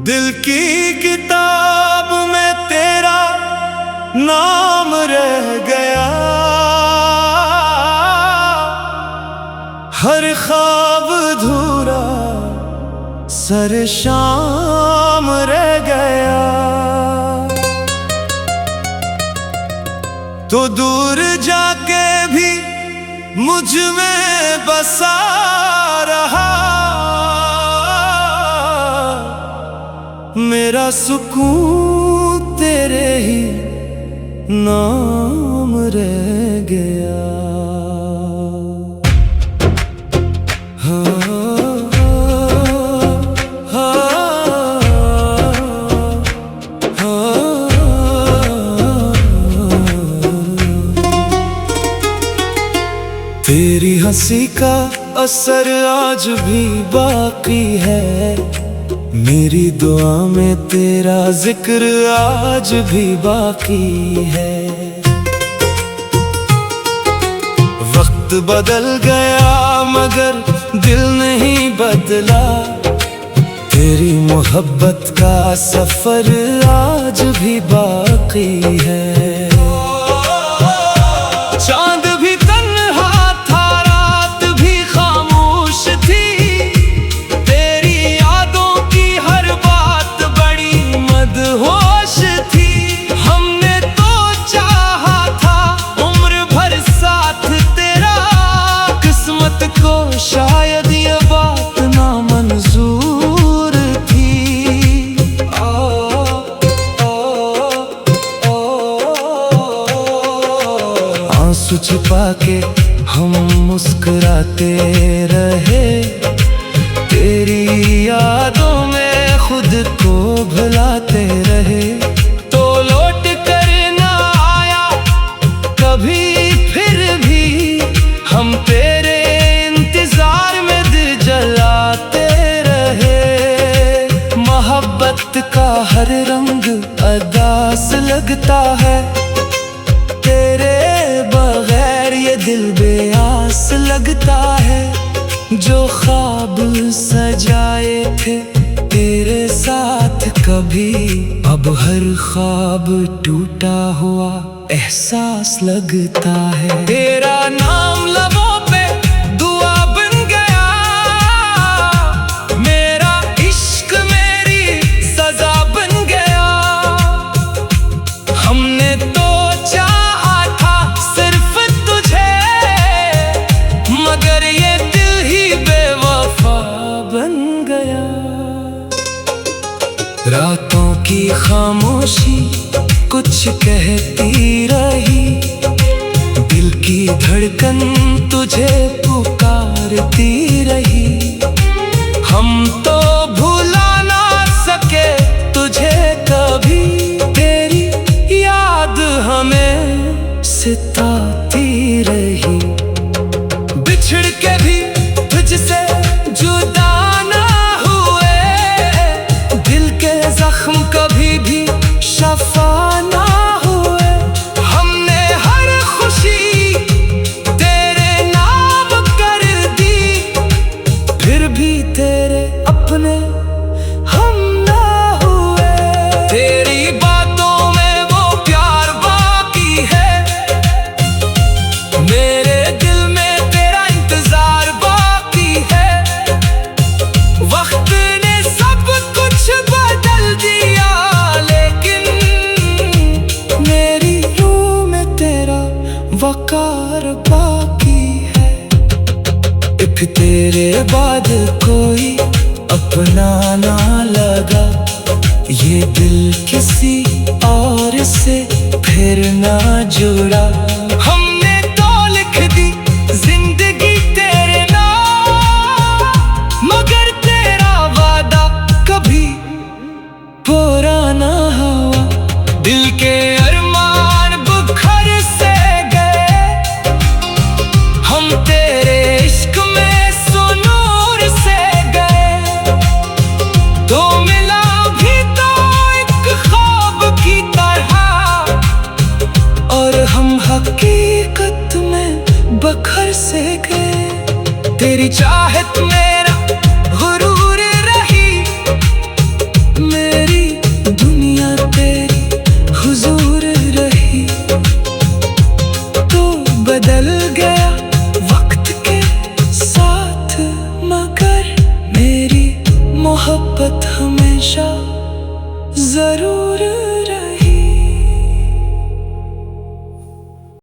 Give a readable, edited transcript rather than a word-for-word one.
दिल की किताब में तेरा नाम रह गया, हर ख्वाब अधूरा सर शाम रह गया। तो दूर जाके भी मुझ में बसा रहा, मेरा सुकून तेरे ही नाम रह गया। तेरी हंसी का असर आज भी बाकी है, मेरी दुआ में तेरा जिक्र आज भी बाकी है। वक्त बदल गया मगर दिल नहीं बदला, तेरी मोहब्बत का सफर आज भी बाकी है। चांद भी तन्हा था, रात भी खामोश थी, तेरी यादों की हर बात बड़ी मदहोश थी। हमने तो चाहा था उम्र भर साथ तेरा, किस्मत को शायद ये बात ना मंजूर थी। आंसू छिपा के हम मुस्कुराते रहे, तेरी यादों में खुद को भुलाते रहे। तो लौट कर ना आया कभी फिर भी, हम तेरे इंतजार में दिल जलाते रहे। मोहब्बत का हर रंग अदास लगता है, तेरे बगैर ये दिल बेआस लगता है। जो ख्वाब सजाए थे तेरे साथ कभी, अब हर ख्वाब टूटा हुआ एहसास लगता है। तेरा नाम लबों पे दुआ बन गया, मेरा इश्क मेरी सजा बन गया। हमने तो चाहा था सिर्फ तुझे, मगर ये दिल ही बेवफा बन गया। रातों की खामोशी कुछ कहती रही, दिल की धड़कन तुझे पुकारती रही। हम तो भुला ना सके तुझे कभी, तेरी याद हमें सताती रही। बिछड़ के भी तुझसे जुदा ना हुए, दिल के जख्म कभी भी शफा ना हुए। हमने हर खुशी तेरे नाम कर दी, फिर भी तेरे अपने हम ना हुए। तेरी बातों में वो प्यार बाकी है, मेरे दिल में तेरा इंतजार बाकी है। वक्त ने सब कुछ बदल दिया, लेकिन मेरी रूह में तेरा वकार बाकी है। एक तेरे बाद कोई अपना ना लगा, ये दिल किसी और से फिर ना जुड़ा। हमने तो लिख दी जिंदगी तेरे नाम, मगर तेरा वादा कभी पूरा ना हुआ। दिल के अरमान बुखर से गए, हम तेरे इश्क में सुनूर से गए। तो मिला भी तो एक ख्वाब की तरह, और हम हकीकत बखर से गए। तेरी चाहत मेरा गुरूर रही, मेरी दुनिया तेरी हुजूर रही। तो बदल गया वक्त के साथ, मगर मेरी मोहब्बत हमेशा जरूर